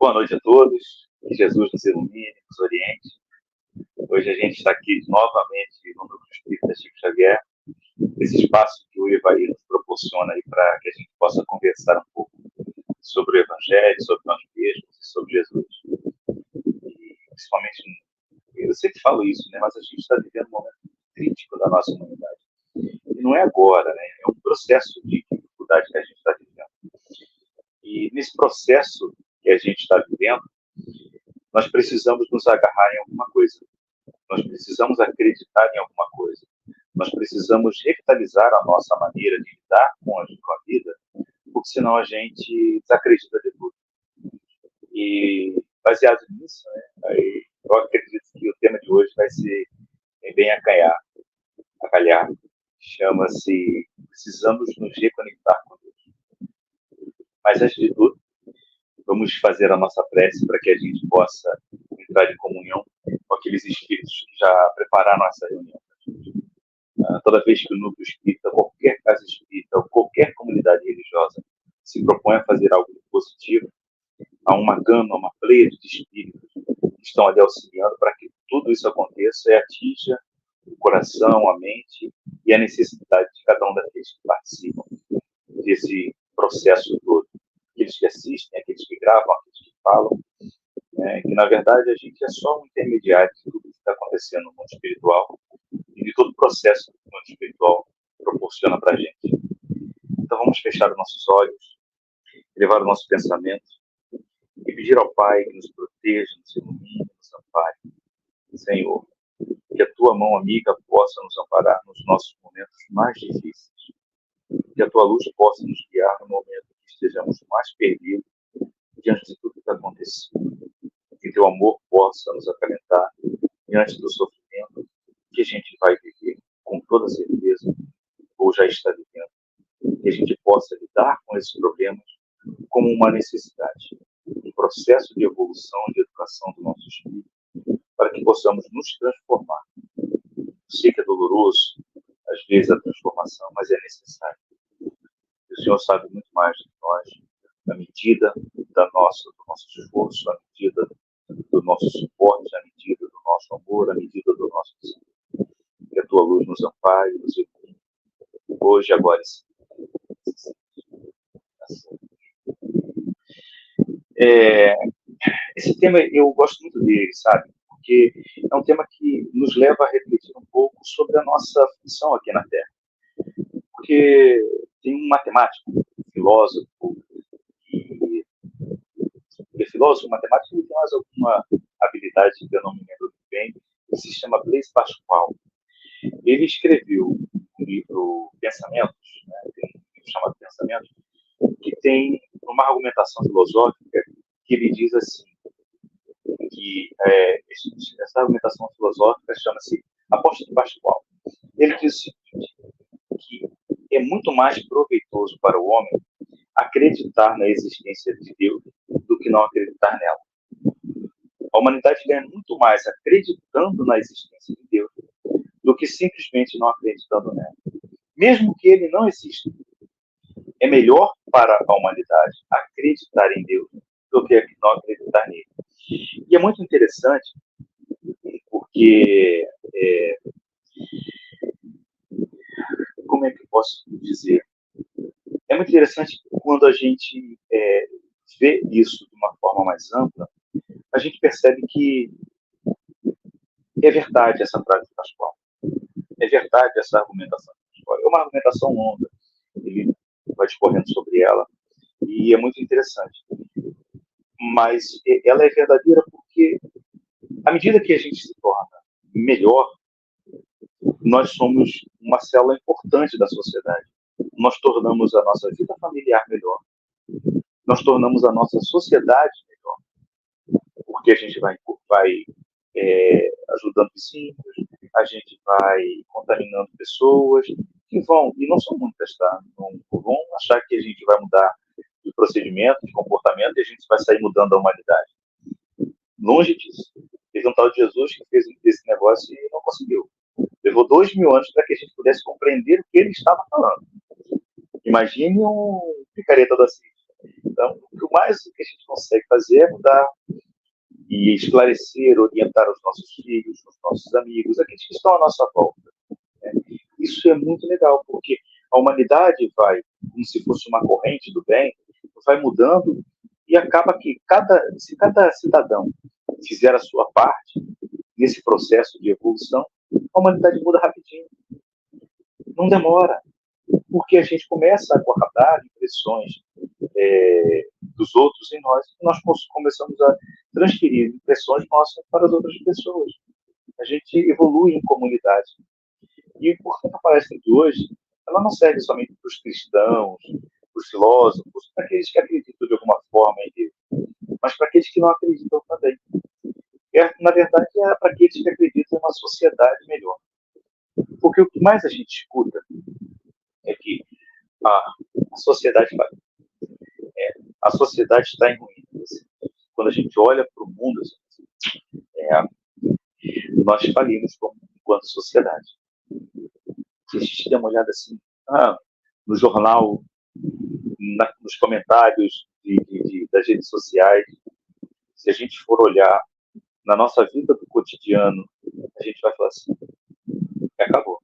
Boa noite a todos, que Jesus nos ilumine, nos oriente. Hoje a gente está aqui novamente no Núcleo Espírita Chico Xavier, esse espaço que o Evaí nos proporciona para que a gente possa conversar um pouco sobre o Evangelho, sobre nós mesmos e sobre Jesus. E, principalmente, eu sempre falo isso, né? Mas a gente está vivendo um momento crítico da nossa humanidade. E não é agora, né? É um processo de dificuldade que a gente está vivendo. E nesse processo que a gente está vivendo, nós precisamos nos agarrar em alguma coisa. Nós precisamos acreditar em alguma coisa. Nós precisamos revitalizar a nossa maneira de lidar com a vida, porque senão a gente desacredita de tudo. E baseado nisso, né, eu acredito que o tema de hoje vai ser bem acalhar. Chama-se Precisamos nos reconectar com Deus. Mas antes de tudo, vamos fazer a nossa prece para que a gente possa entrar em comunhão com aqueles espíritos que já prepararam essa reunião. Toda vez que o núcleo espírita, qualquer casa espírita ou qualquer comunidade religiosa se propõe a fazer algo positivo, há uma gama, uma pleiade de espíritos que estão ali auxiliando para que tudo isso aconteça e atinja o coração, a mente e a necessidade de cada um daqueles que participam desse processo todo. Aqueles que assistem, aqueles que gravam, aqueles que falam, que na verdade a gente é só um intermediário de tudo que está acontecendo no mundo espiritual e de todo o processo que o mundo espiritual proporciona para a gente. Então vamos fechar os nossos olhos, elevar o nosso pensamento e pedir ao Pai que nos proteja, nos ilumine, nos ampare. Senhor, que a Tua mão amiga possa nos amparar nos nossos momentos mais difíceis. Que a Tua luz possa nos guiar no momento que estejamos mais perdidos diante de tudo que está acontecendo. Que Teu amor possa nos acalentar diante do sofrimento que a gente vai viver com toda certeza, ou já está vivendo. Que a gente possa lidar com esses problemas como uma necessidade, um processo de evolução, de educação do nosso espírito, para que possamos nos transformar. Eu sei que é doloroso, às vezes, a transformação, mas é necessário. O Senhor sabe muito mais do que nós, na medida do nosso esforço, na medida do nosso suporte, na medida do nosso amor, na medida do nosso desejo. Que a Tua luz nos ampare, nos ilumine, hoje, agora e sempre. Esse tema eu gosto muito dele, sabe? Porque é um tema que nos leva a refletir um pouco sobre a nossa função aqui na Terra. Porque tem um matemático, um filósofo, um matemático que tem mais alguma habilidade que eu não me lembro muito bem, que se chama Blaise Pascal. Ele escreveu um livro Pensamentos, tem um livro chamado Pensamentos, que tem uma argumentação filosófica que ele diz assim, que essa argumentação filosófica chama-se Aposta de Pascal. Ele diz o seguinte, que é muito mais proveitoso para o homem acreditar na existência de Deus do que não acreditar nela. A humanidade ganha muito mais acreditando na existência de Deus do que simplesmente não acreditando nela. Mesmo que ele não exista, é melhor para a humanidade acreditar em Deus do que não acreditar nele. E é muito interessante porque, como é que eu posso dizer? É muito interessante quando a gente vê isso de uma forma mais ampla, a gente percebe que é verdade essa frase de Pascal. É verdade essa argumentação de Pascal. É uma argumentação longa. Ele vai discorrendo sobre ela e é muito interessante. Mas ela é verdadeira porque, à medida que a gente se torna melhor, nós somos uma célula importante da sociedade. Nós tornamos a nossa vida familiar melhor. Nós tornamos a nossa sociedade melhor. Porque a gente vai ajudando vizinhos, a gente vai contaminando pessoas que vão, e não são muitas, tá? Não vão achar que a gente vai mudar de procedimento, de comportamento, e a gente vai sair mudando a humanidade. Longe disso. Teve um tal de Jesus que fez esse negócio e não conseguiu. Levou 2000 anos para que a gente pudesse compreender o que ele estava falando. Imagine um picareta do Assis. Então, o que o mais o que a gente consegue fazer é mudar e esclarecer, orientar os nossos filhos, os nossos amigos, aqueles que estão à nossa volta. Né? Isso é muito legal, porque a humanidade vai, como se fosse uma corrente do bem, vai mudando e acaba que se cada cidadão fizer a sua parte nesse processo de evolução, a humanidade muda rapidinho. Não demora, porque a gente começa a guardar impressões dos outros em nós, e nós começamos a transferir impressões nossas para as outras pessoas. A gente evolui em comunidade. E, portanto, a palestra de hoje, ela não serve somente para os cristãos, para os filósofos, para aqueles que acreditam de alguma forma em Deus, mas para aqueles que não acreditam também. Na verdade, é para aqueles que acreditam em uma sociedade melhor. Porque o que mais a gente escuta é que a sociedade a sociedade está em ruínas. Quando a gente olha para o mundo, nós falimos enquanto sociedade. Se a gente der uma olhada assim, no jornal, nos comentários das redes sociais, se a gente for olhar na nossa vida do cotidiano, a gente vai falar assim, acabou.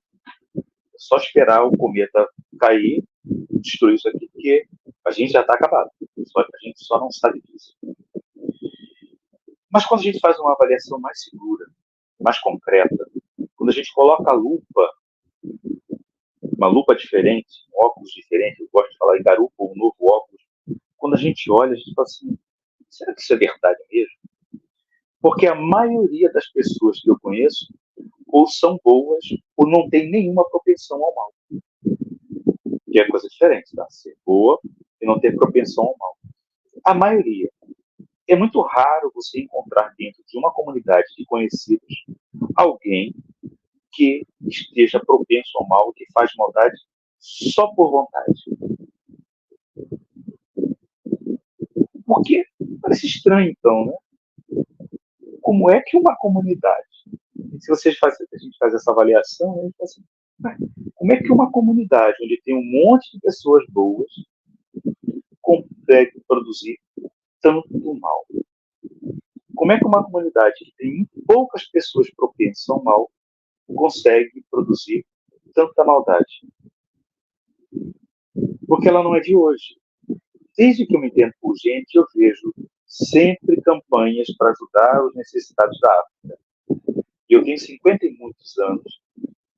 É só esperar o cometa cair, destruir isso aqui, porque a gente já está acabado. A gente só não sabe disso. Mas quando a gente faz uma avaliação mais segura, mais concreta, quando a gente coloca uma lupa diferente, um óculos diferente, eu gosto de falar em garupa, um novo óculos, quando a gente olha, a gente fala assim, será que isso é verdade mesmo? Porque a maioria das pessoas que eu conheço ou são boas ou não tem nenhuma propensão ao mal. Que é coisa diferente, tá? Ser boa e não ter propensão ao mal. A maioria. É muito raro você encontrar dentro de uma comunidade de conhecidos alguém que esteja propenso ao mal, que faz maldade só por vontade. Porque parece estranho, então, né? Como é que uma comunidade, se a gente faz essa avaliação, a gente fala assim, como é que uma comunidade onde tem um monte de pessoas boas consegue produzir tanto mal? Como é que uma comunidade que tem poucas pessoas propensas ao mal consegue produzir tanta maldade? Porque ela não é de hoje. Desde que eu me entendo por gente, eu vejo sempre campanhas para ajudar os necessitados da África. E eu tenho 50 e muitos anos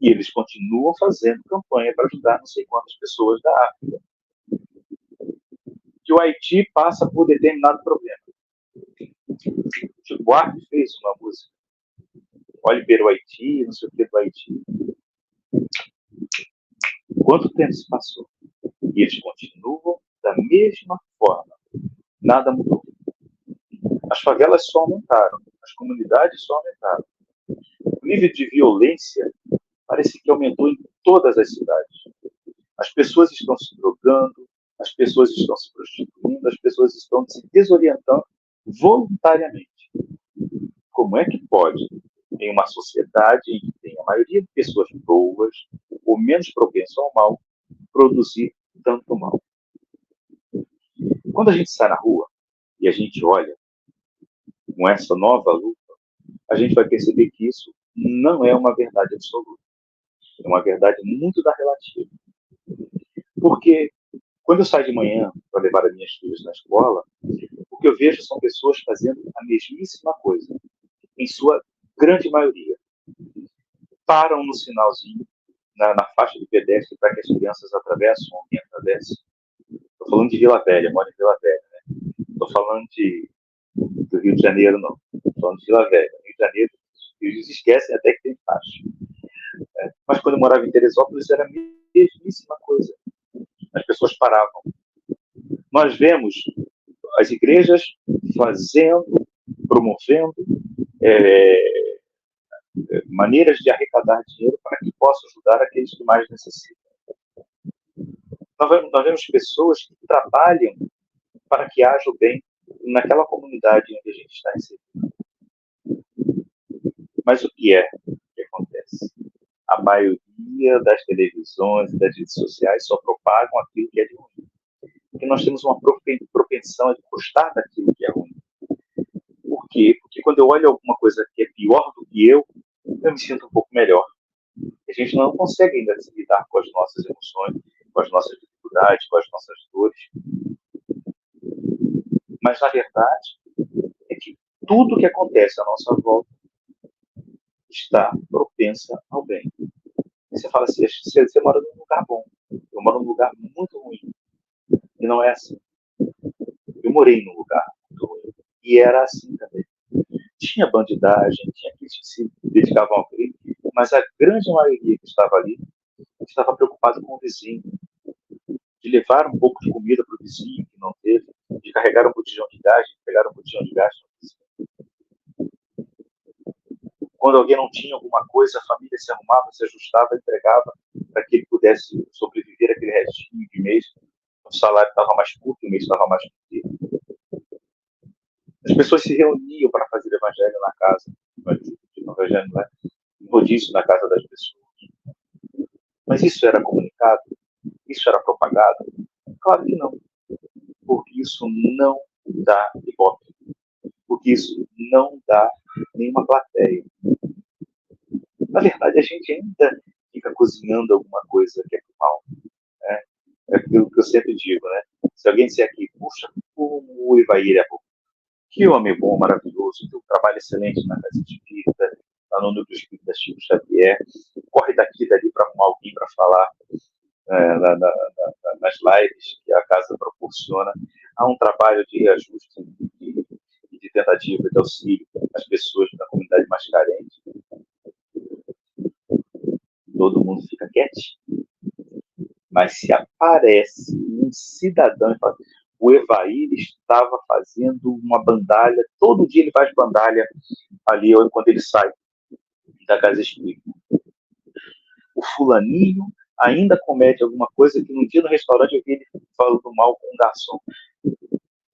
e eles continuam fazendo campanha para ajudar não sei quantas pessoas da África. Que o Haiti passa por determinado problema. O Chico Buarque fez uma música, olhe para o Haiti, não sei o que do Haiti. Quanto tempo se passou? E eles continuam da mesma forma. Nada mudou. As favelas só aumentaram, as comunidades só aumentaram. O nível de violência parece que aumentou em todas as cidades. As pessoas estão se drogando, as pessoas estão se prostituindo, as pessoas estão se desorientando voluntariamente. Como é que pode, em uma sociedade em que tem a maioria de pessoas boas ou menos propensas ao mal, produzir tanto mal? Quando a gente sai na rua e a gente olha com essa nova lupa, a gente vai perceber que isso não é uma verdade absoluta. É uma verdade muito da relativa. Porque quando eu saio de manhã para levar as minhas filhas na escola, o que eu vejo são pessoas fazendo a mesmíssima coisa, em sua grande maioria. Param no sinalzinho, na faixa de pedestre, para que as crianças atravessem ou alguém atravesse. Estou falando de Vila Velha, moro em Vila Velha. Né? Estou falando do Rio de Janeiro, não. Estou falando de Vila Velha. Rio de Janeiro, eles esquecem até que tem faixa. Mas quando eu morava em Teresópolis, era a mesmíssima coisa. As pessoas paravam. Nós vemos as igrejas fazendo, promovendo maneiras de arrecadar dinheiro para que possa ajudar aqueles que mais necessitam. Nós vemos pessoas que trabalham para que haja o bem naquela comunidade onde a gente está inserido. Mas o que acontece? A maioria das televisões e das redes sociais só propagam aquilo que é de ruim. Porque nós temos uma propensão de gostar daquilo que é ruim. Por quê? Porque quando eu olho alguma coisa que é pior do que eu me sinto um pouco melhor. A gente não consegue ainda se lidar com as nossas emoções, com as nossas dificuldades, com as nossas dores. Mas, na verdade, é que tudo que acontece à nossa volta está propensa ao bem. E você fala assim, você mora num lugar bom. Eu moro num lugar muito ruim. E não é assim. Eu morei num lugar muito ruim. E era assim também. Tinha bandidagem, tinha aqueles que se dedicavam ao crime, mas a grande maioria que estava ali estava preocupado com o vizinho, de levar um pouco de comida para o vizinho que não teve, de carregar um botijão de gás, de pegar um botijão de gás no vizinho. Quando alguém não tinha alguma coisa, a família se arrumava, se ajustava, entregava para que ele pudesse sobreviver aquele restinho de mês. O salário estava mais curto, o mês estava mais curto. As pessoas se reuniam para fazer evangelho na casa, evangelho, né? Rodízio na casa das pessoas. Mas isso era comunicado? Isso era propagado? Claro que não. Porque isso não dá ibope. Porque isso não dá nenhuma plateia. Na verdade, a gente ainda fica cozinhando alguma coisa que é pro mal. Né? É aquilo que eu sempre digo, né? Se alguém disser aqui, puxa, como o Ivair é bom. Que homem bom, maravilhoso, tem um trabalho excelente na Casa Espírita, lá no Núcleo Espírita Chico Xavier, corre daqui e dali para arrumar alguém para falar nas lives que a casa proporciona. Há um trabalho de reajuste e de tentativa de auxílio às pessoas da comunidade mais carente. Todo mundo fica quietinho. Mas se aparece um cidadão e fala, o Evair estava fazendo uma bandalha, todo dia ele faz bandalha ali quando ele sai da casa espírita. O fulaninho ainda comete alguma coisa que no dia no restaurante eu vi ele falando mal com um garçom.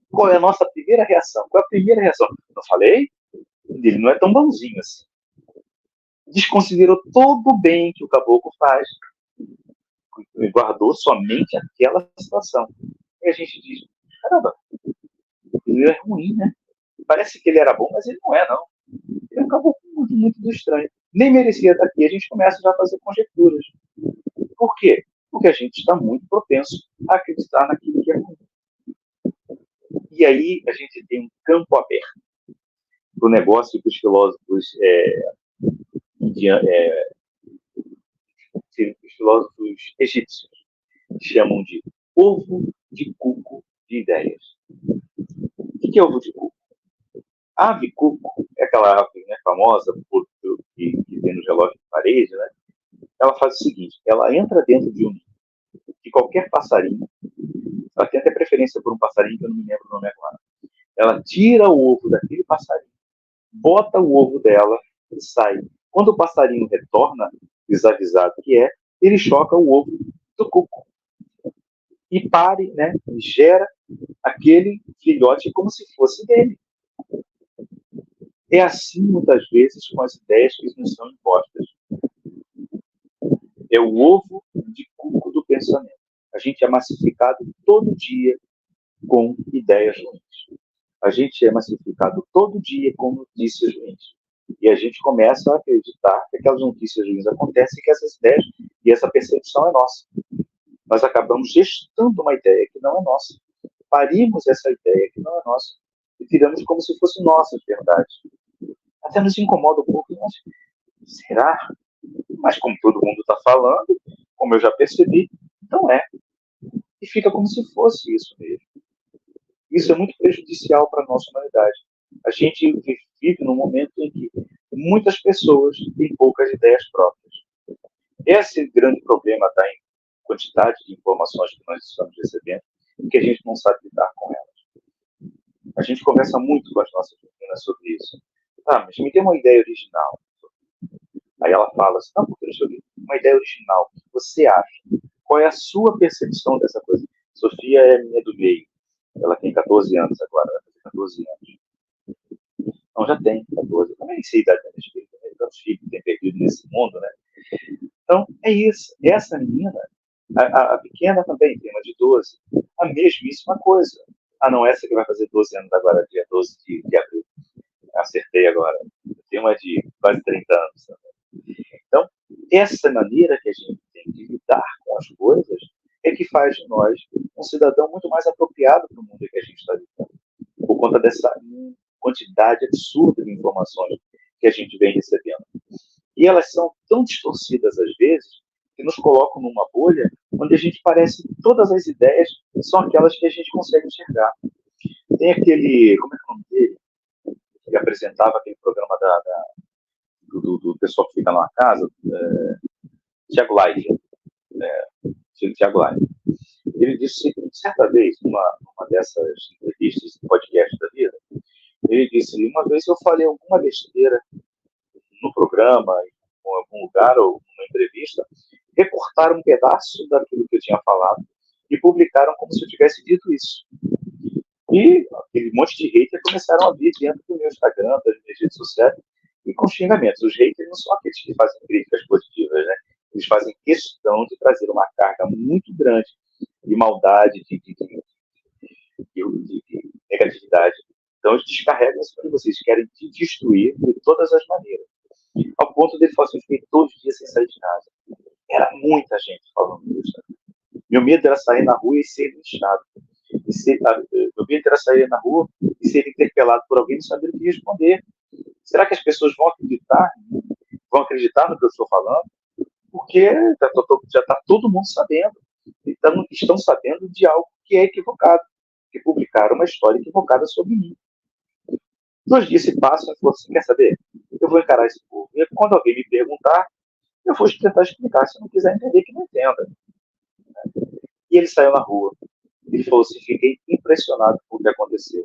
Qual é a nossa primeira reação? Qual é a primeira reação? Não falei? Ele não é tão bonzinho assim. Desconsiderou todo o bem que o caboclo faz. E guardou somente aquela situação. E a gente diz, caramba, ele é ruim, né? Parece que ele era bom, mas ele não é, não. Ele é um caboclo muito, muito estranho. Nem merecia estar aqui. A gente começa já a fazer conjecturas. Por quê? Porque a gente está muito propenso a acreditar naquilo que é ruim. E aí a gente tem um campo aberto para o negócio que os filósofos egípcios chamam de ovo de cuco de ideias. O que é ovo de cuco? A ave cuco é aquela ave, né, famosa que tem no relógio de parede, né? Ela faz o seguinte, ela entra dentro de qualquer passarinho, ela tem até preferência por um passarinho que eu não me lembro o nome agora. Ela tira o ovo daquele passarinho, bota o ovo dela e sai. Quando o passarinho retorna, desavisado que é, ele choca o ovo do cuco. E né, gera aquele filhote como se fosse dele. É assim, muitas vezes, com as ideias que nos são impostas. É o ovo de cuco do pensamento. A gente é massificado todo dia com ideias ruins. A gente é massificado todo dia com notícias ruins. E a gente começa a acreditar que aquelas notícias ruins acontecem e que essas ideias e essa percepção é nossa. Nós acabamos gestando uma ideia que não é nossa. Parimos essa ideia que não é nossa e tiramos como se fosse nossa de verdade. Até nos incomoda um pouco. Mas será? Mas como todo mundo está falando, como eu já percebi, não é. E fica como se fosse isso mesmo. Isso é muito prejudicial para a nossa humanidade. A gente vive num momento em que muitas pessoas têm poucas ideias próprias. Esse grande problema está em quantidade de informações que nós estamos recebendo e que a gente não sabe lidar com elas. A gente conversa muito com as nossas meninas sobre isso. Ah, mas me dê uma ideia original. Aí ela fala assim, não, porque eu uma ideia original. O que você acha? Qual é a sua percepção dessa coisa? Sofia é minha do meio. Ela tem 14 anos agora, vai fazer 14 anos. Não, já tem 14. Eu também sei a idade da minha filha, tantos filhos que tem perdido nesse mundo, né? Então, é isso. Essa menina, a pequena também tem uma de 12, a mesmíssima coisa. Ah, não, essa que vai fazer 12 anos agora, dia 12 de abril. Acertei agora. Tem uma de quase 30 anos. Então, essa maneira que a gente tem de lidar com as coisas é que faz de nós um cidadão muito mais apropriado para o mundo que a gente está vivendo, por conta dessa quantidade absurda de informações que a gente vem recebendo. E elas são tão distorcidas às vezes que nos colocam numa bolha onde a gente parece que todas as ideias são aquelas que a gente consegue enxergar. Tem aquele, como é que é o nome dele? Que apresentava aquele programa do pessoal que fica numa casa, Tiago Leifert. Tiago Leifert. Ele disse, certa vez, numa dessas entrevistas, podcast da vida, ele disse, uma vez eu falei alguma besteira no programa, em algum lugar, ou numa entrevista, recortaram um pedaço daquilo que eu tinha falado e publicaram como se eu tivesse dito isso. E aquele monte de haters começaram a vir dentro do meu Instagram, das minhas redes sociais, e com xingamentos. Os haters não são aqueles que fazem críticas positivas, né? Eles fazem questão de trazer uma carga muito grande de maldade, de negatividade. Então, eles descarregam isso para vocês, querem te destruir de todas as maneiras. Ao ponto de ele falar assim, eu fiquei todos os dias sem sair de casa. Era muita gente falando isso. Meu medo era sair na rua e ser linchado. Meu medo era sair na rua e ser interpelado por alguém e não saber o que responder. Será que as pessoas vão acreditar? Vão acreditar no que eu estou falando? Porque já está todo mundo sabendo. Então, estão sabendo de algo que é equivocado, que publicaram uma história equivocada sobre mim. 2 dias se passam e você quer saber? Eu vou encarar esse povo. E quando alguém me perguntar, eu vou tentar explicar. Se não quiser entender, que não entenda. E ele saiu na rua. Ele falou assim, fiquei impressionado com o que aconteceu.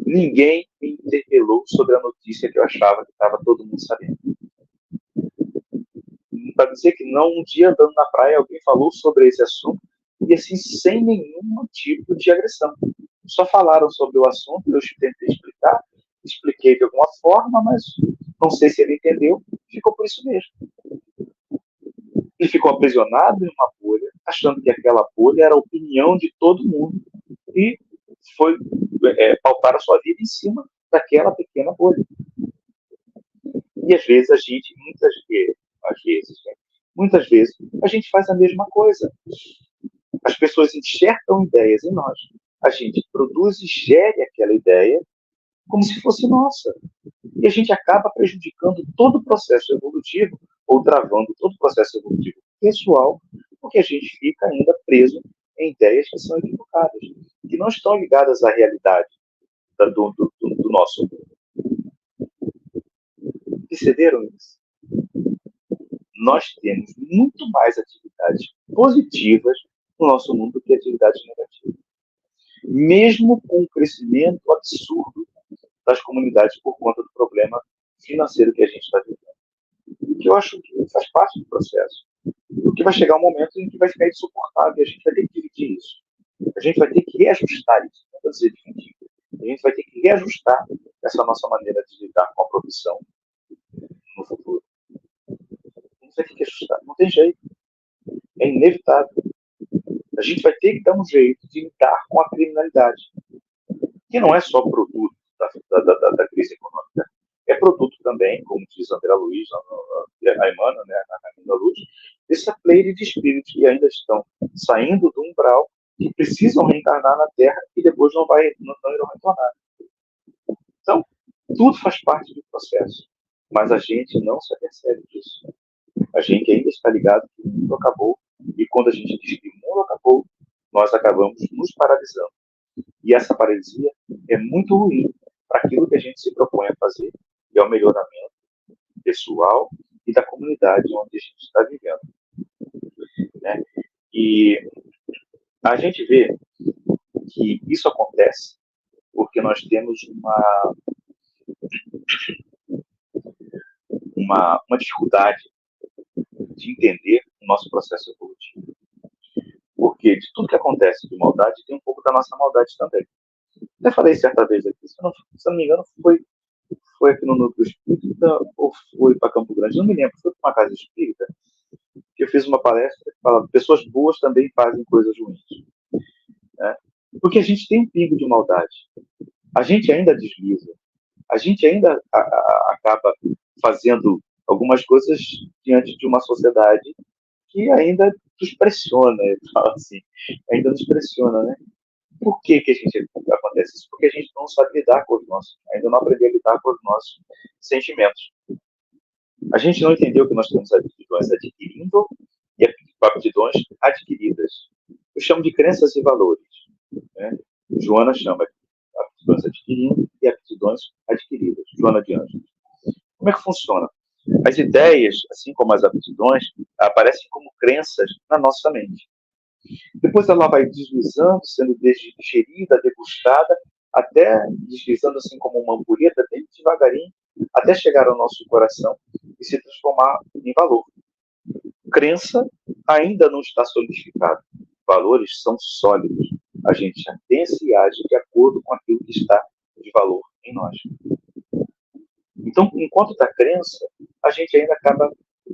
Ninguém me interpelou sobre a notícia que eu achava que estava todo mundo sabendo. Para dizer que não, um dia andando na praia, alguém falou sobre esse assunto e assim, sem nenhum tipo de agressão. Só falaram sobre o assunto, eu tentei explicar, expliquei de alguma forma, mas não sei se ele entendeu, ficou por isso mesmo. Ele ficou aprisionado em uma bolha, achando que aquela bolha era a opinião de todo mundo e foi pautar a sua vida em cima daquela pequena bolha. E às vezes muitas vezes, a gente faz a mesma coisa. As pessoas enxertam ideias em nós. A gente produz e gere aquela ideia como se fosse nossa. E a gente acaba prejudicando todo o processo evolutivo ou travando todo o processo evolutivo pessoal, porque a gente fica ainda preso em ideias que são equivocadas, que não estão ligadas à realidade do nosso mundo. Perceberam isso? Nós temos muito mais atividades positivas no nosso mundo do que atividades negativas. Mesmo com o crescimento absurdo das comunidades por conta do problema financeiro que a gente está vivendo. Que eu acho que faz parte do processo. Porque vai chegar um momento em que vai ficar insuportável e a gente vai ter que dividir isso. A gente vai ter que reajustar isso. Não vou dizer dividir. A gente vai ter que reajustar essa nossa maneira de lidar com a profissão no futuro. A gente vai ter que ajustar. Não tem jeito. É inevitável. A gente vai ter que dar um jeito de lidar com a criminalidade, que não é só produto da crise econômica, é produto também, como diz André Luiz, a Emmanuel, né, a Rainha Luz, dessa pleia de espíritos que ainda estão saindo do umbral, que precisam reencarnar na Terra e depois não irão retornar. Então, tudo faz parte do processo, mas a gente não se apercebe disso. A gente ainda está ligado que o mundo acabou, e quando a gente diz que o mundo acabou, nós acabamos nos paralisando. E essa paralisia é muito ruim para aquilo que a gente se propõe a fazer, que é o melhoramento pessoal e da comunidade onde a gente está vivendo. Né? E a gente vê que isso acontece porque nós temos uma dificuldade de entender o nosso processo evolutivo. Porque de tudo que acontece de maldade, tem um pouco da nossa maldade também. Eu falei certa vez aqui, se não me engano, foi aqui no Núcleo Espírita ou foi para Campo Grande, não me lembro, foi para uma casa espírita, que eu fiz uma palestra que fala pessoas boas também fazem coisas ruins. Né? Porque a gente tem um pingo de maldade. A gente ainda desliza. A gente ainda acaba fazendo algumas coisas diante de uma sociedade que ainda nos pressiona, eu falo assim, ainda nos pressiona, né? Por que que a gente acontece isso? Porque a gente não sabe lidar com os nossos, ainda não aprendeu a lidar com os nossos sentimentos. A gente não entendeu que nós temos aptidões adquirindo e aptidões adquiridas. Eu chamo de crenças e valores, né? Joana chama de aptidões adquirindo e aptidões adquiridas. Joana de Anjos. Como é que funciona? As ideias, assim como as aptidões, aparecem como crenças na nossa mente. Depois ela vai deslizando, sendo digerida, degustada, até deslizando assim como uma ampulheta, bem devagarinho, até chegar ao nosso coração e se transformar em valor. Crença ainda não está solidificada. Valores são sólidos. A gente já pensa e age de acordo com aquilo que está de valor em nós. Então, enquanto da crença, a gente ainda acaba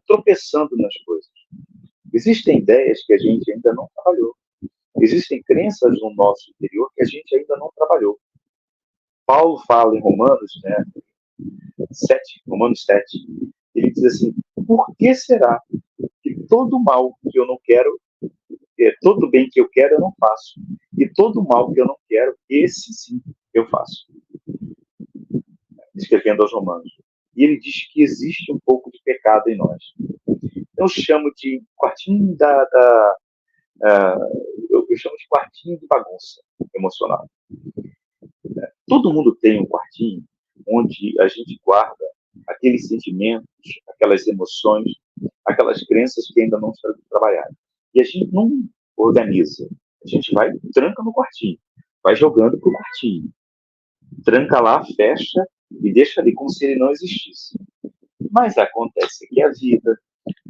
tropeçando nas coisas. Existem ideias que a gente ainda não trabalhou. Existem crenças no nosso interior que a gente ainda não trabalhou. Paulo fala em Romanos, né, 7, Romanos 7, ele diz assim, por que será que todo mal que eu não quero, todo bem que eu quero eu não faço, e todo mal que eu não quero, esse sim eu faço? Escrevendo aos Romanos. E ele diz que existe um pouco de pecado em nós. Eu chamo de quartinho eu chamo de quartinho de bagunça emocional. Todo mundo tem um quartinho onde a gente guarda aqueles sentimentos, aquelas emoções, aquelas crenças que ainda não foram trabalhadas. E a gente não organiza. A gente vai, tranca no quartinho, vai jogando pro quartinho. Tranca lá, fecha e deixa ali como se ele não existisse. Mas acontece que a vida,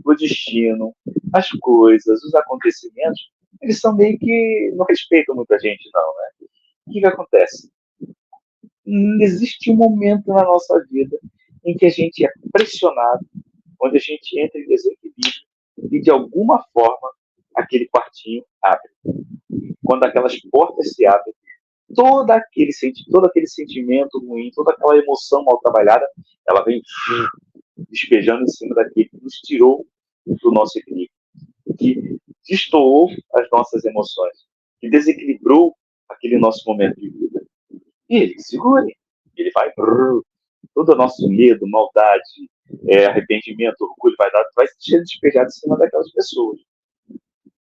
o destino, as coisas, os acontecimentos, eles são meio que não respeitam muita gente, não, né? O que acontece? Existe um momento na nossa vida em que a gente é pressionado, onde a gente entra em desequilíbrio e, de alguma forma, aquele quartinho abre. Quando aquelas portas se abrem, todo aquele sentimento ruim, toda aquela emoção mal trabalhada, ela vem despejando em cima daquele que nos tirou do nosso equilíbrio, que destoou as nossas emoções, que desequilibrou aquele nosso momento de vida. E ele segure, ele vai, todo o nosso medo, maldade, arrependimento, orgulho, vai ser despejado em cima daquelas pessoas.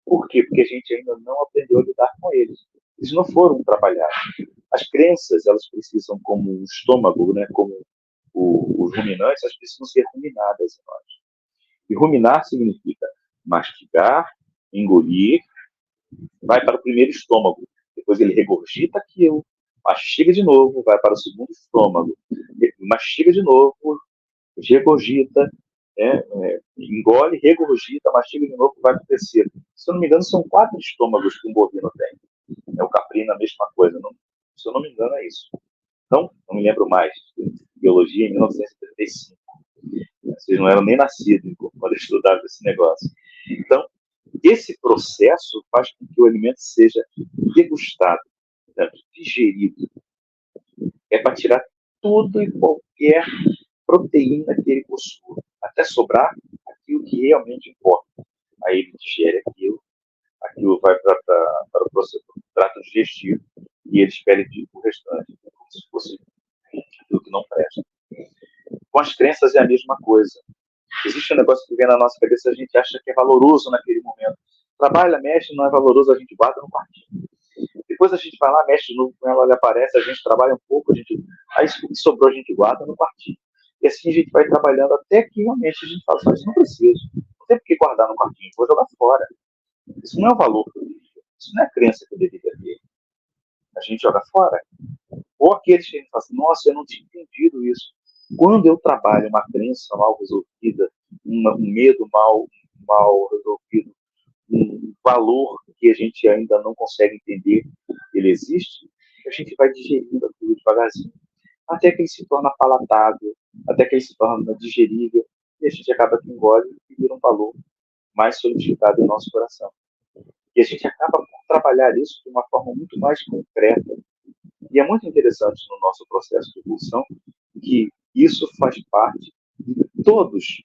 Por quê? Porque a gente ainda não aprendeu a lidar com eles. Eles não foram trabalhados. As crenças, elas precisam, como o estômago, né, como os ruminantes, elas precisam ser ruminadas em nós. E ruminar significa mastigar, engolir, vai para o primeiro estômago, depois ele regurgita aquilo, mastiga de novo, vai para o segundo estômago, mastiga de novo, regurgita, engole, regurgita, mastiga de novo, vai para o terceiro. Se eu não me engano, são 4 estômagos que um bovino tem. O caprino, a mesma coisa. Não, se eu não me engano, é isso. Então, não me lembro mais. Biologia em 1975. Vocês não eram nem nascidos quando eu estudava esse negócio. Então, esse processo faz com que o alimento seja degustado, portanto, digerido. É para tirar tudo e qualquer proteína que ele possua, até sobrar aquilo que realmente importa. Aí ele digere aquilo vai para o trato digestivo e ele espere o restante, como se fosse aquilo que não presta. Com as crenças é a mesma coisa. Existe um negócio que vem na nossa cabeça, a gente acha que é valoroso naquele momento. Trabalha, mexe, não é valoroso, a gente guarda no quartinho. Depois a gente vai lá, mexe de novo com ela, ela aparece, a gente trabalha um pouco, aí isso que sobrou a gente guarda no quartinho. E assim a gente vai trabalhando até que realmente a gente fala, mas não preciso. Não tem por que guardar no quartinho, vou jogar fora. Isso não é o valor que eu deveria. Isso não é a crença que eu deveria ter. A gente joga fora. Ou aqueles que a gente fala assim, nossa, eu não tinha entendido isso. Quando eu trabalho uma crença mal resolvida, um medo mal resolvido, um valor que a gente ainda não consegue entender que ele existe, a gente vai digerindo aquilo devagarzinho, até que ele se torna palatável, até que ele se torna digerível, e a gente acaba que engole e vira um valor mais solidificado em nosso coração. E a gente acaba por trabalhar isso de uma forma muito mais concreta. E é muito interessante no nosso processo de evolução que isso faz parte de todos,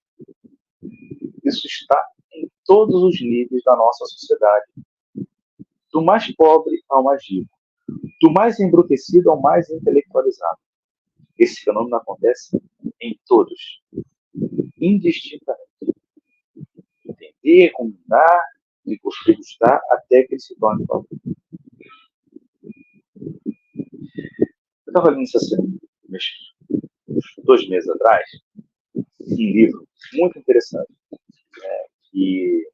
isso está em todos os níveis da nossa sociedade, do mais pobre ao mais rico, do mais embrutecido ao mais intelectualizado. Esse fenômeno acontece em todos, indistintamente. Entender, combinar, de gostar, até que ele se torne pobre. Eu estava lendo isso assim, uns 2 meses atrás, um livro muito interessante, que,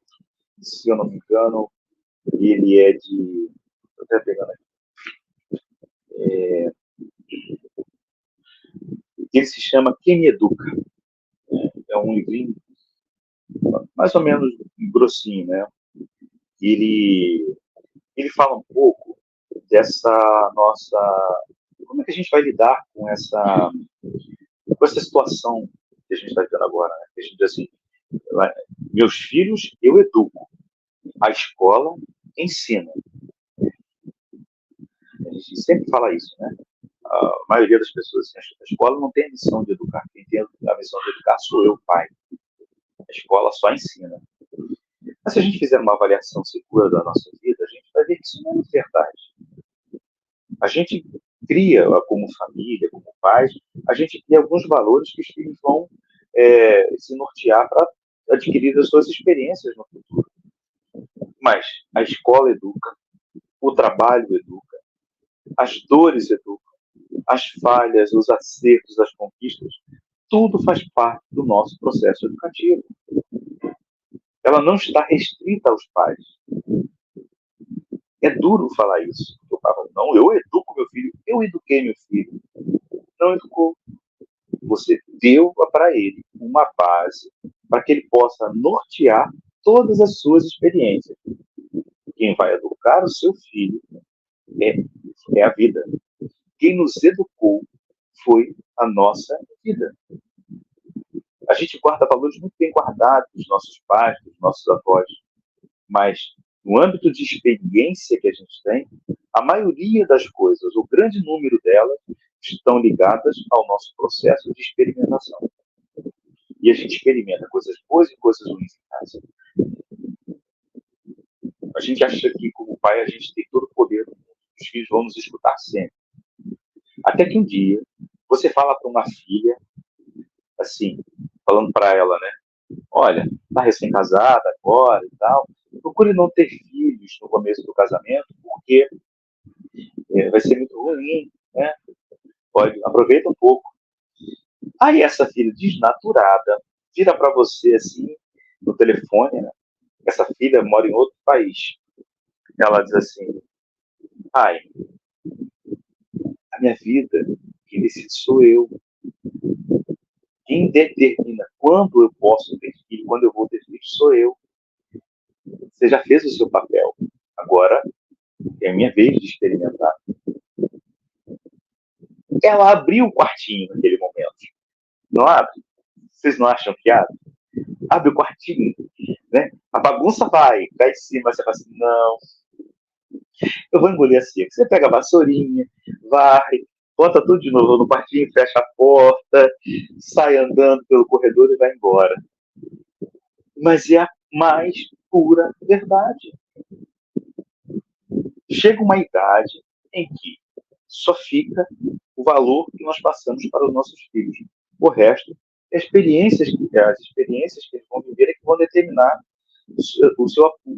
se eu não me engano, ele é de. Estou até pegando aqui. Ele se chama Quem Me Educa. É um livrinho mais ou menos grossinho, né? Ele fala um pouco dessa nossa. Como é que a gente vai lidar com essa situação que a gente está vivendo agora? Né? A gente diz assim: meus filhos eu educo, a escola ensina. A gente sempre fala isso, né? A maioria das pessoas assim, a escola não tem a missão de educar. Quem tem a missão de educar sou eu, pai. A escola só ensina. Mas se a gente fizer uma avaliação segura da nossa vida, a gente vai ver que isso não é verdade. A gente cria, como família, como pais, a gente cria alguns valores que os filhos vão se nortear para adquirir as suas experiências no futuro. Mas a escola educa, o trabalho educa, as dores educam, as falhas, os acertos, as conquistas, tudo faz parte do nosso processo educativo. Ela não está restrita aos pais. É duro falar isso. Eu falo, não, eu educo meu filho, eu eduquei meu filho. Não educou. Você deu para ele uma base para que ele possa nortear todas as suas experiências. Quem vai educar o seu filho é a vida. Quem nos educou foi a nossa vida. A gente guarda valores muito bem guardados dos nossos pais, dos nossos avós, mas no âmbito de experiência que a gente tem, a maioria das coisas, o grande número delas, estão ligadas ao nosso processo de experimentação. E a gente experimenta coisas boas e coisas ruins em casa. A gente acha que, como pai, a gente tem todo o poder do mundo. Os filhos vão nos escutar sempre. Até que um dia, você fala para uma filha, assim, falando para ela, né? Olha, está recém-casada agora e tal. Procure não ter filhos no começo do casamento, porque vai ser muito ruim, né? Aproveita um pouco. Aí essa filha desnaturada vira para você assim, no telefone, né? Essa filha mora em outro país. Ela diz assim: pai, a minha vida, quem decide sou eu. Quem determina quando eu posso ter filho, quando eu vou ter filho, sou eu. Você já fez o seu papel. Agora é a minha vez de experimentar. Ela abriu o quartinho naquele momento. Não abre? Vocês não acham que abre? Abre o quartinho, né? A bagunça vai, cai em cima, você fala assim, não, eu vou engolir a seca. Você pega a vassourinha, varre, bota tudo de novo no quartinho, fecha a porta, sai andando pelo corredor e vai embora. Mas é a mais pura verdade. Chega uma idade em que só fica o valor que nós passamos para os nossos filhos. O resto, as experiências que eles vão viver é que vão determinar o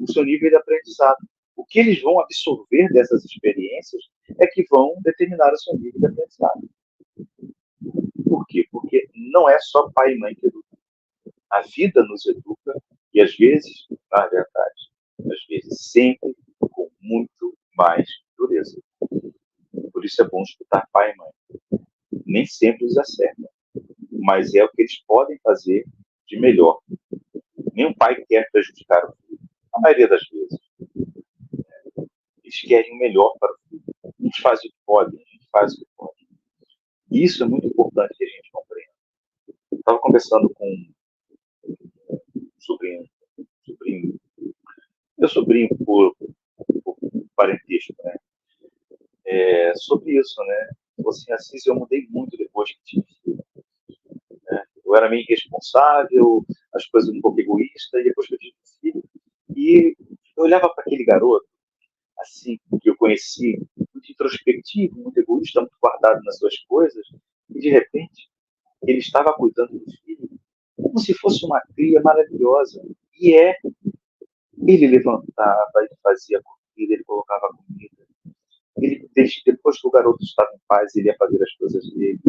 seu nível de aprendizado. O que eles vão absorver dessas experiências é que vão determinar o seu nível de aprendizado. Por quê? Porque não é só pai e mãe que educam. A vida nos educa e, às vezes, na verdade, às vezes sempre com muito mais dureza. Por isso é bom escutar pai e mãe. Nem sempre eles acertam, mas é o que eles podem fazer de melhor. Nenhum pai quer prejudicar o filho. A maioria das vezes. Eles querem o melhor para o filho. A gente faz o que pode, a gente faz o que pode. E isso é muito importante que a gente compreenda. Eu estava conversando com um sobrinho meu sobrinho por parentesco, né? Sobre isso, né? Assim, Assis, eu mudei muito depois que tive filho. Eu era meio irresponsável, as coisas um pouco egoísta, e depois que eu tive filho, e eu olhava para aquele garoto, assim, que eu conheci, muito introspectivo, muito egoísta, muito guardado nas suas coisas, e de repente ele estava cuidando do filho como se fosse uma cria maravilhosa. E ele levantava, ele fazia comida, ele colocava comida. Ele, depois que o garoto estava em paz, ele ia fazer as coisas dele.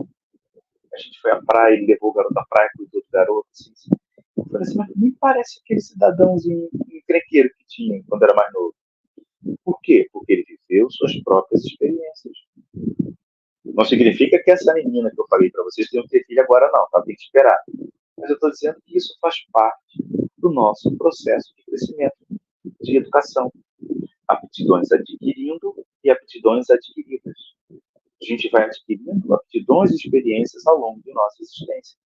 A gente foi à praia, ele levou o garoto à praia, cuidou do garoto. Assim, assim. Eu falei assim, mas me parece aquele cidadãozinho encrenqueiro que tinha quando era mais novo. Por quê? Porque ele viveu suas próprias experiências. Não significa que essa menina que eu falei para vocês tem que ter filho agora, não, tá? Tem que esperar. Mas eu estou dizendo que isso faz parte do nosso processo de crescimento, de educação. Aptidões adquirindo e aptidões adquiridas. A gente vai adquirindo aptidões e experiências ao longo de nossa existência.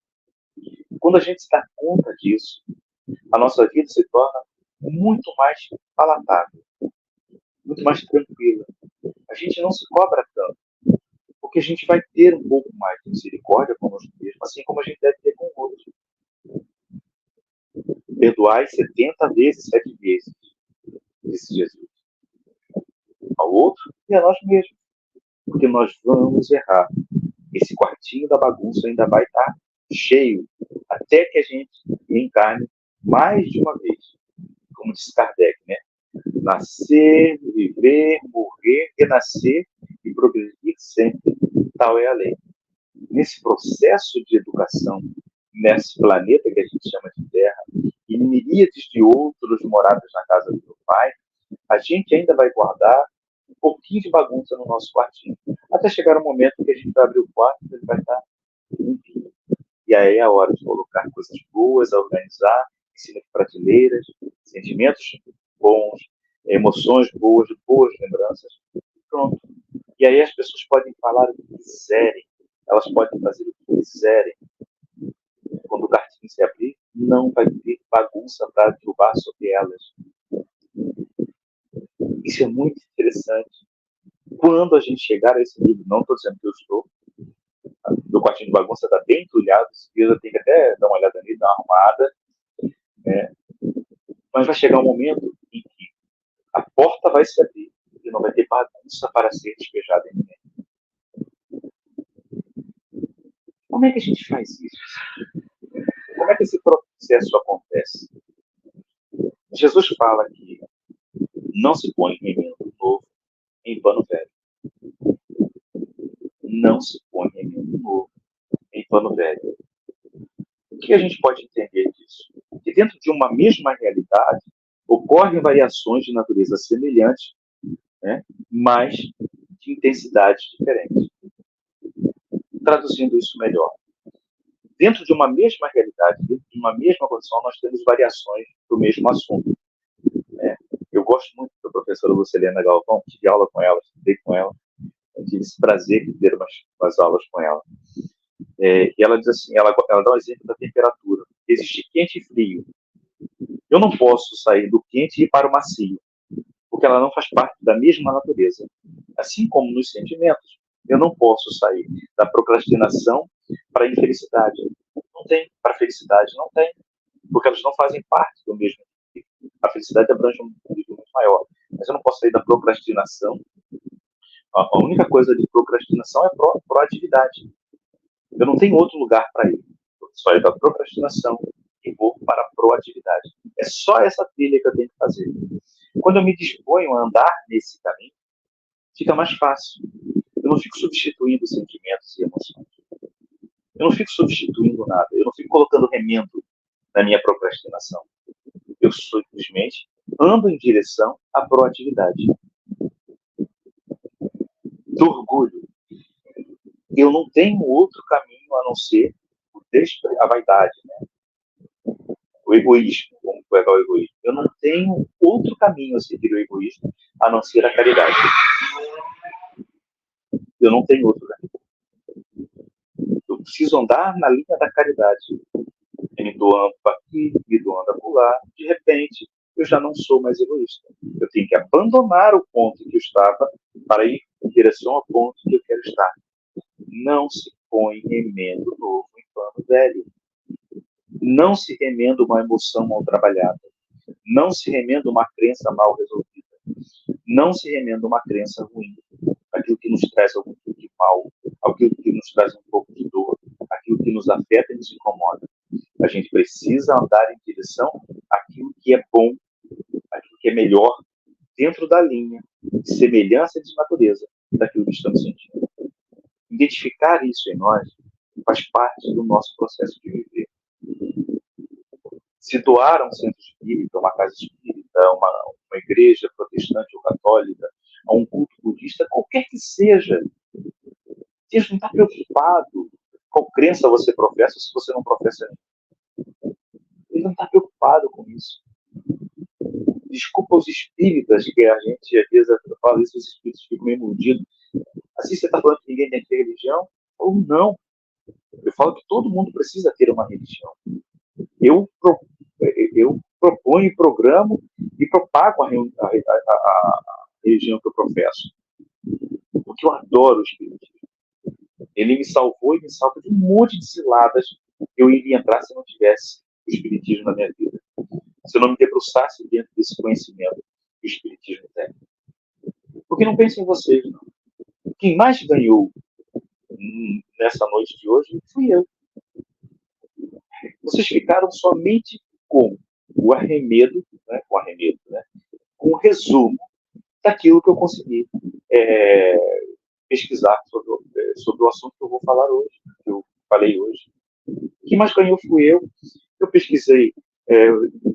Quando a gente se dá conta disso, a nossa vida se torna muito mais palatável, muito mais tranquila. A gente não se cobra tanto, porque a gente vai ter um pouco mais de misericórdia conosco mesmo, assim como a gente deve ter com o outro. Perdoai 70 vezes, 7 vezes, disse Jesus. Ao outro e a nós mesmos, porque nós vamos errar. Esse quartinho da bagunça ainda vai estar cheio, até que a gente reencarne mais de uma vez. Como disse Kardec, né? Nascer, viver, morrer, renascer e progredir sempre. Tal é a lei. Nesse processo de educação, nesse planeta que a gente chama de Terra, e miríades de outros morados na casa do meu pai, a gente ainda vai guardar um pouquinho de bagunça no nosso quartinho. Até chegar um momento que a gente vai abrir o quarto e ele vai estar limpinho. E aí é a hora de colocar coisas boas, a organizar, em cima de prateleiras, sentimentos bons, emoções boas, boas lembranças. Pronto. E aí as pessoas podem falar o que quiserem, elas podem fazer o que quiserem. Quando o cartinho se abrir, não vai ter bagunça para derrubar sobre elas. Isso é muito interessante. Quando a gente chegar a esse nível, não estou dizendo que eu estou, meu quartinho de bagunça está bem entulhado, eu tenho que até dar uma olhada nele, dar uma arrumada, né? Mas vai chegar um momento em que a porta vai se abrir e não vai ter bagunça para ser despejada em ninguém. Como é que a gente faz isso? Como é que esse processo acontece? Jesus fala que não se põe remendo novo em pano velho. Não se põe remendo novo em pano velho. O que a gente pode entender disso? Que dentro de uma mesma realidade ocorrem variações de natureza semelhante, né, mas de intensidades diferentes. Traduzindo isso melhor, dentro de uma mesma realidade, dentro de uma mesma condição, nós temos variações do mesmo assunto. Né? Eu gosto muito da professora Lucilena Galvão, tive aula com ela, estudei com ela, eu tive esse prazer de ter umas aulas com ela. E ela diz assim, ela dá um exemplo da temperatura. Existe quente e frio. Eu não posso sair do quente e ir para o macio, porque ela não faz parte da mesma natureza. Assim como nos sentimentos, eu não posso sair da procrastinação para a infelicidade. Não tem. Para a felicidade, não tem. Porque elas não fazem parte do mesmo. A felicidade abrange um público muito maior. Mas eu não posso sair da procrastinação. A única coisa de procrastinação é proatividade. Eu não tenho outro lugar para ir. Eu saio da procrastinação e vou para a proatividade. É só essa trilha que eu tenho que fazer. Quando eu me disponho a andar nesse caminho, fica mais fácil. Eu não fico substituindo sentimentos e emoções. Eu não fico substituindo nada. Eu não fico colocando remendo na minha procrastinação. Eu simplesmente ando em direção à proatividade. Do orgulho. Eu não tenho outro caminho a não ser a vaidade, né? O egoísmo, como pegar o egoísmo. Eu não tenho outro caminho a seguir o egoísmo a não ser a caridade. Eu não tenho outro caminho. Eu preciso andar na linha da caridade. Me doando para aqui, me doando a pular. De repente, eu já não sou mais egoísta. Eu tenho que abandonar o ponto que eu estava para ir em direção ao ponto que eu quero estar. Não se põe remendo novo em pano velho. Não se remenda uma emoção mal trabalhada. Não se remenda uma crença mal resolvida. Não se remenda uma crença ruim. Aquilo que nos traz algum tipo de mal, aquilo que nos traz um pouco de dor, aquilo que nos afeta e nos incomoda. A gente precisa andar em direção àquilo que é bom, aquilo que é melhor, dentro da linha de semelhança e de natureza daquilo que estamos sentindo. Identificar isso em nós faz parte do nosso processo de viver. Se doar a um centro espírita, uma casa espírita, uma igreja protestante ou católica, a um culto budista, qualquer que seja, Deus não está preocupado qual crença você professa se você não professa nenhuma. Ele não está preocupado com isso. Desculpa os espíritas, que a gente, às vezes, fala isso, os espíritos ficam meio iludidos. Assim, você está falando que ninguém tem que ter religião? Ou não? Eu falo que todo mundo precisa ter uma religião. Eu proponho, programo e propago a religião que eu professo. Porque eu adoro o espiritismo. Ele me salvou e me salva de um monte de ciladas que eu iria entrar se não tivesse o espiritismo na minha vida. Se eu não me debruçasse dentro desse conhecimento que o espiritismo tem. Porque não pense em vocês, não. Quem mais ganhou nessa noite de hoje fui eu. Vocês ficaram somente com o arremedo, né, com o resumo daquilo que eu consegui pesquisar sobre o assunto que eu vou falar hoje, que eu falei hoje. Quem mais ganhou fui eu. Eu pesquisei,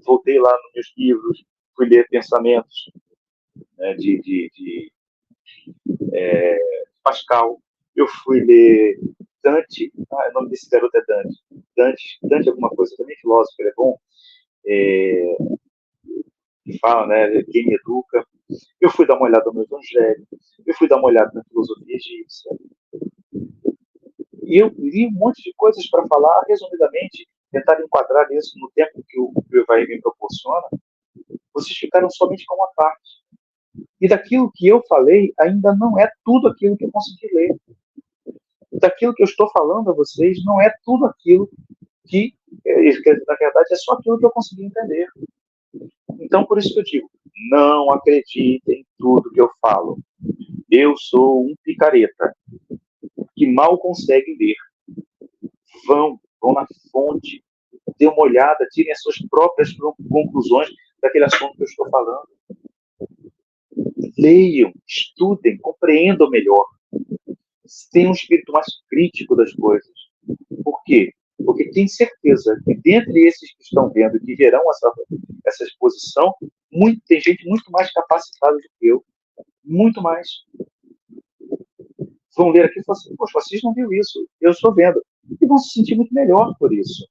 voltei lá nos meus livros, fui ler pensamentos, né, de Pascal, eu fui ler Dante, o nome desse garoto é Dante alguma coisa, também filósofo, ele é bom, que fala, né, quem me educa. Eu fui dar uma olhada no Evangelho, eu fui dar uma olhada na filosofia egípcia, e eu li um monte de coisas para falar, resumidamente, tentar enquadrar isso no tempo que o Evaí me proporciona. Vocês ficaram somente com uma parte. E daquilo que eu falei, ainda não é tudo aquilo que eu consegui ler. Daquilo que eu estou falando a vocês, não é tudo aquilo que, na verdade, é só aquilo que eu consegui entender. Então, por isso que eu digo, não acreditem em tudo que eu falo. Eu sou um picareta que mal consegue ler. Vão na fonte, dê uma olhada, tirem as suas próprias conclusões daquele assunto que eu estou falando. Leiam, estudem, compreendam melhor. Tenham um espírito mais crítico das coisas. Por quê? Porque tenho certeza que dentre esses que estão vendo e que verão essa exposição, tem gente muito mais capacitada do que eu. Muito mais. Vão ler aqui e falar assim, poxa, vocês não viram isso, eu estou vendo. E vão se sentir muito melhor por isso.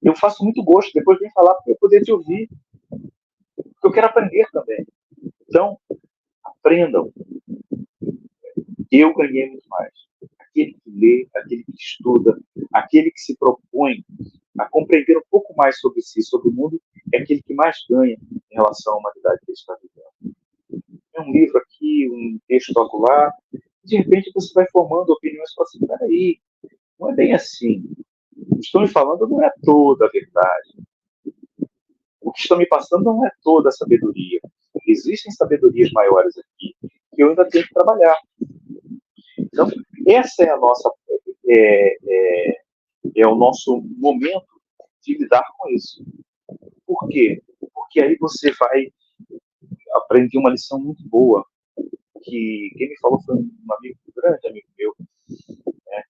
Eu faço muito gosto, depois vem falar para eu poder te ouvir. Porque eu quero aprender também. Então, aprendam. Eu ganhei muito mais. Aquele que lê, aquele que estuda, aquele que se propõe a compreender um pouco mais sobre si, sobre o mundo, é aquele que mais ganha em relação à humanidade que ele está vivendo. É um livro aqui, um texto acolá, de repente você vai formando opiniões e fala assim, peraí, não é bem assim. O que estão me falando não é toda a verdade. O que estão me passando não é toda a sabedoria. Existem sabedorias maiores aqui que eu ainda tenho que trabalhar. Então, essa é a nossa o nosso momento de lidar com isso. Por quê? Porque aí você vai aprender uma lição muito boa, que quem me falou foi um amigo, um grande amigo meu, né,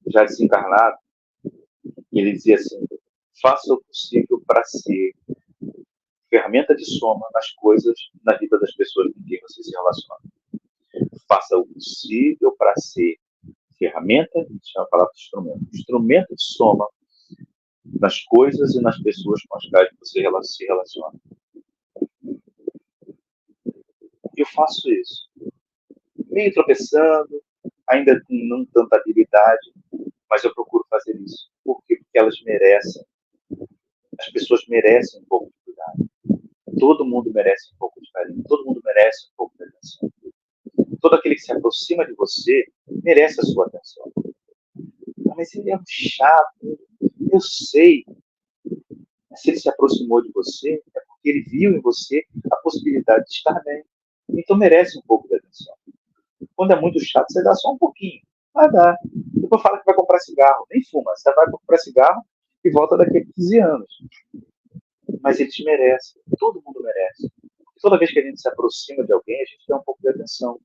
já desencarnado, e ele dizia assim, faça o possível para ser ferramenta de soma nas coisas, na vida das pessoas com quem você se relaciona. Faça o possível para ser ferramenta, a gente chama a palavra de instrumento de soma nas coisas e nas pessoas com as quais você se relaciona. Eu faço isso. Meio tropeçando, ainda com não tanta habilidade, mas eu procuro fazer isso. Por quê? Porque elas merecem. As pessoas merecem um pouco de cuidado. Todo mundo merece um pouco de carinho, todo mundo merece um pouco de atenção. Todo aquele que se aproxima de você merece a sua atenção. Mas ele é um chato, eu sei. Se ele se aproximou de você, é porque ele viu em você a possibilidade de estar bem. Então merece um pouco de atenção. Quando é muito chato, você dá só um pouquinho. Vai dar. Depois fala que vai comprar cigarro. Nem fuma. Você vai comprar cigarro e volta daqui a 15 anos. Mas eles merecem. Todo mundo merece. Toda vez que a gente se aproxima de alguém, a gente tem um pouco de atenção.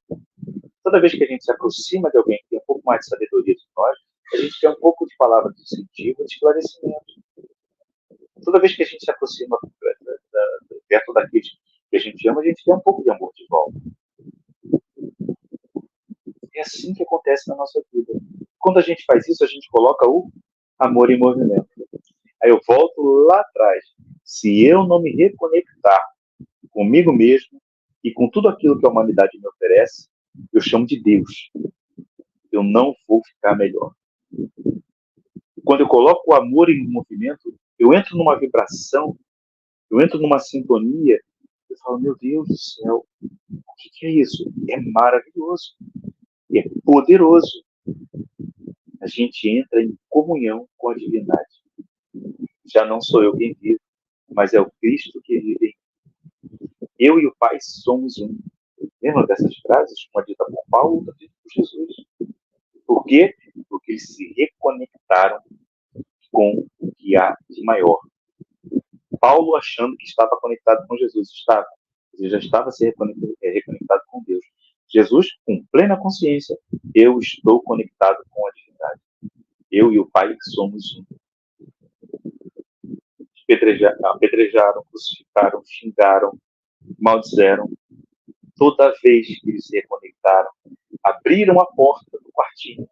Toda vez que a gente se aproxima de alguém que tem um pouco mais de sabedoria de nós, a gente tem um pouco de palavra de incentivo, de esclarecimento. Toda vez que a gente se aproxima perto daqueles que a gente ama, a gente tem um pouco de amor de volta. É assim que acontece na nossa vida. Quando a gente faz isso, a gente coloca o amor em movimento. Aí eu volto lá atrás. Se eu não me reconectar comigo mesmo e com tudo aquilo que a humanidade me oferece, eu chamo de Deus. Eu não vou ficar melhor. Quando eu coloco o amor em movimento, eu entro numa vibração, eu entro numa sintonia, eu falo, meu Deus do céu, o que é isso? É maravilhoso, é poderoso. A gente entra em comunhão com a divindade. Já não sou eu quem vive, mas é o Cristo que vive em mim. Eu e o Pai somos um. Lembra dessas frases? Uma dita por Paulo, outra dita por Jesus. Por quê? Porque eles se reconectaram com o que há de maior. Paulo achando que estava conectado com Jesus. Estava. Ele já estava se reconectado com Deus. Jesus, com plena consciência, eu estou conectado com a divindade. Eu e o Pai somos um. Apedrejaram, crucificaram, xingaram, maldizeram. Toda vez que eles se reconectaram, abriram a porta do quartinho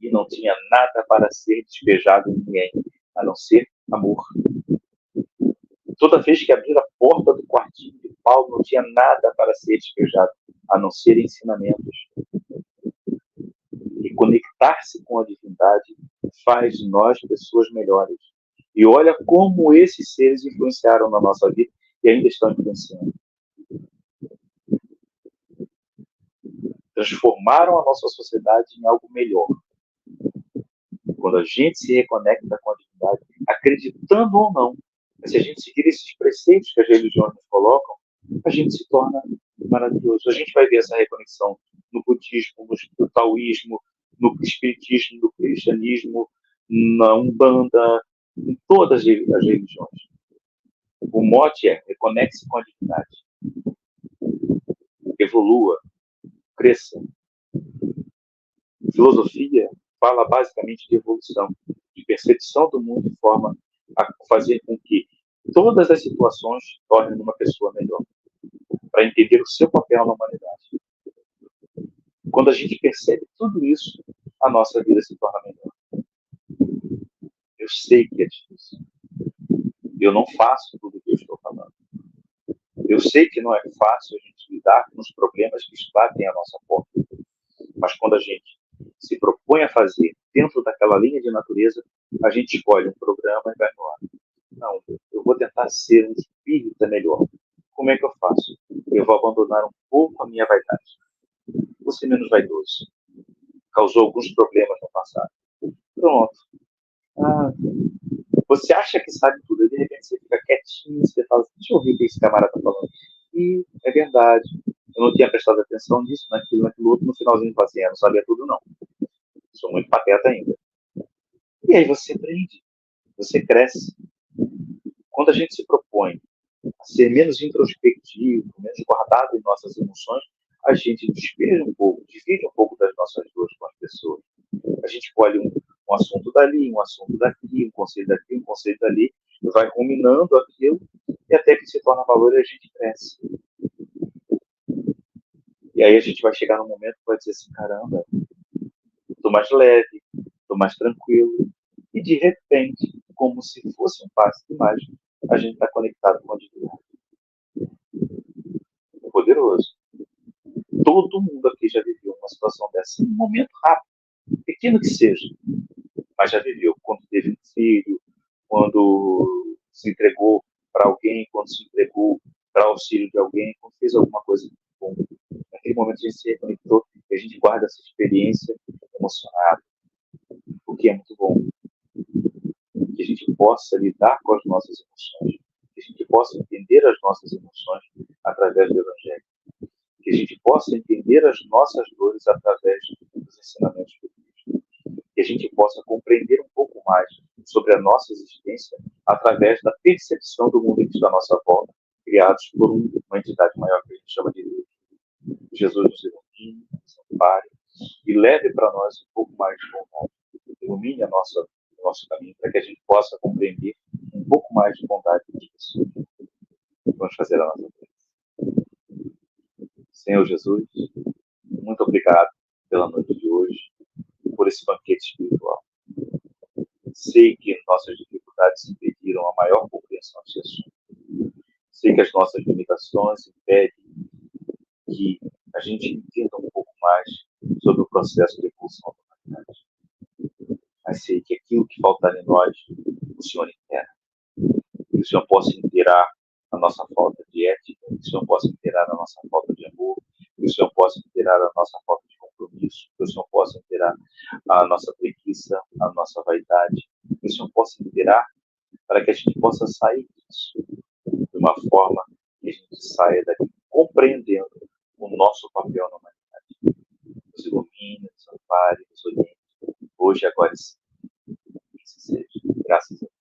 e não tinha nada para ser despejado em ninguém, a não ser amor. Toda vez que abriram a porta do quartinho de Paulo, não tinha nada para ser despejado, a não ser ensinamentos. E conectar-se com a divindade faz de nós pessoas melhores. E olha como esses seres influenciaram na nossa vida e ainda estão influenciando. Transformaram a nossa sociedade em algo melhor. Quando a gente se reconecta com a divindade, acreditando ou não, mas se a gente seguir esses preceitos que as religiões nos colocam, a gente se torna maravilhoso. A gente vai ver essa reconexão no budismo, no taoísmo, no espiritismo, no cristianismo, na Umbanda, em todas as religiões. O mote é reconecte-se com a divindade. Evolua, cresça. Filosofia fala basicamente de evolução, de percepção do mundo de forma a fazer com que todas as situações tornem uma pessoa melhor, para entender o seu papel na humanidade. Quando a gente percebe tudo isso, a nossa vida se torna melhor. Eu sei que é difícil. Eu não faço tudo o que eu estou falando. Eu sei que não é fácil a gente lidar com os problemas que batem à nossa porta. Mas quando a gente se propõe a fazer dentro daquela linha de natureza, a gente escolhe um programa e vai embora. Não, eu vou tentar ser um espírita melhor. Como é que eu faço? Eu vou abandonar um pouco a minha vaidade. Vou ser menos vaidoso. Causou alguns problemas no passado. Pronto. Você acha que sabe tudo, e de repente você fica quietinho, você fala, deixa eu ouvir o que esse camarada está falando. E é verdade. Eu não tinha prestado atenção nisso, naquilo outro, no finalzinho eu falei assim, eu não sabia tudo não. Sou muito pateta ainda. E aí você aprende, você cresce. Quando a gente se propõe a ser menos introspectivo, menos guardado em nossas emoções, a gente despeja um pouco, divide um pouco das nossas dores com as pessoas. A gente escolhe um assunto dali, um assunto daqui, um conselho daqui, um conselho dali, vai ruminando aquilo e até que se torna valor e a gente cresce. E aí a gente vai chegar num momento que vai dizer assim, caramba, estou mais leve, estou mais tranquilo. E de repente, como se fosse um passe de mágica, a gente está conectado com a divindade. É poderoso. Todo mundo aqui já viveu uma situação dessa, em um momento rápido, pequeno que seja, mas já viveu. Quando teve um filho, quando se entregou para alguém, quando se entregou para auxílio de alguém, quando fez alguma coisa bom. Naquele momento a gente se reconectou e a gente guarda essa experiência emocionada, o que é muito bom. Que a gente possa lidar com as nossas emoções, que a gente possa entender as nossas emoções através do Evangelho, que a gente possa entender as nossas dores através dos ensinamentos de Cristo, que a gente possa compreender um pouco mais sobre a nossa existência através da percepção do mundo que está à nossa volta, criados por uma entidade maior que a gente chama de Deus. Jesus nos ilumine, nos ampare e leve para nós um pouco mais de bondade, ilumine o nosso caminho para que a gente possa compreender um pouco mais de bondade das pessoas. Vamos fazer a nossa prece. Senhor Jesus, muito obrigado pela noite de hoje, por esse banquete espiritual. Sei que nossas dificuldades impediram a maior compreensão desse assunto. Sei que as nossas limitações impedem que a gente entenda um pouco mais sobre o processo de evolução da humanidade. Mas sei que aquilo que faltar em nós, o Senhor inteira. Que o Senhor possa inteirar a nossa falta de ética, que o Senhor possa inteirar a nossa falta de amor, que o Senhor possa inteirar a nossa falta de compromisso, que o Senhor possa inteirar a nossa preguiça, a nossa vaidade, que o Senhor possa inteirar para que a gente possa sair disso de uma forma que a gente saia daqui compreendendo o nosso papel na humanidade. Nos ilumine, nos ampare, nos oriente, hoje, agora e sempre. Que assim seja. Graças a Deus.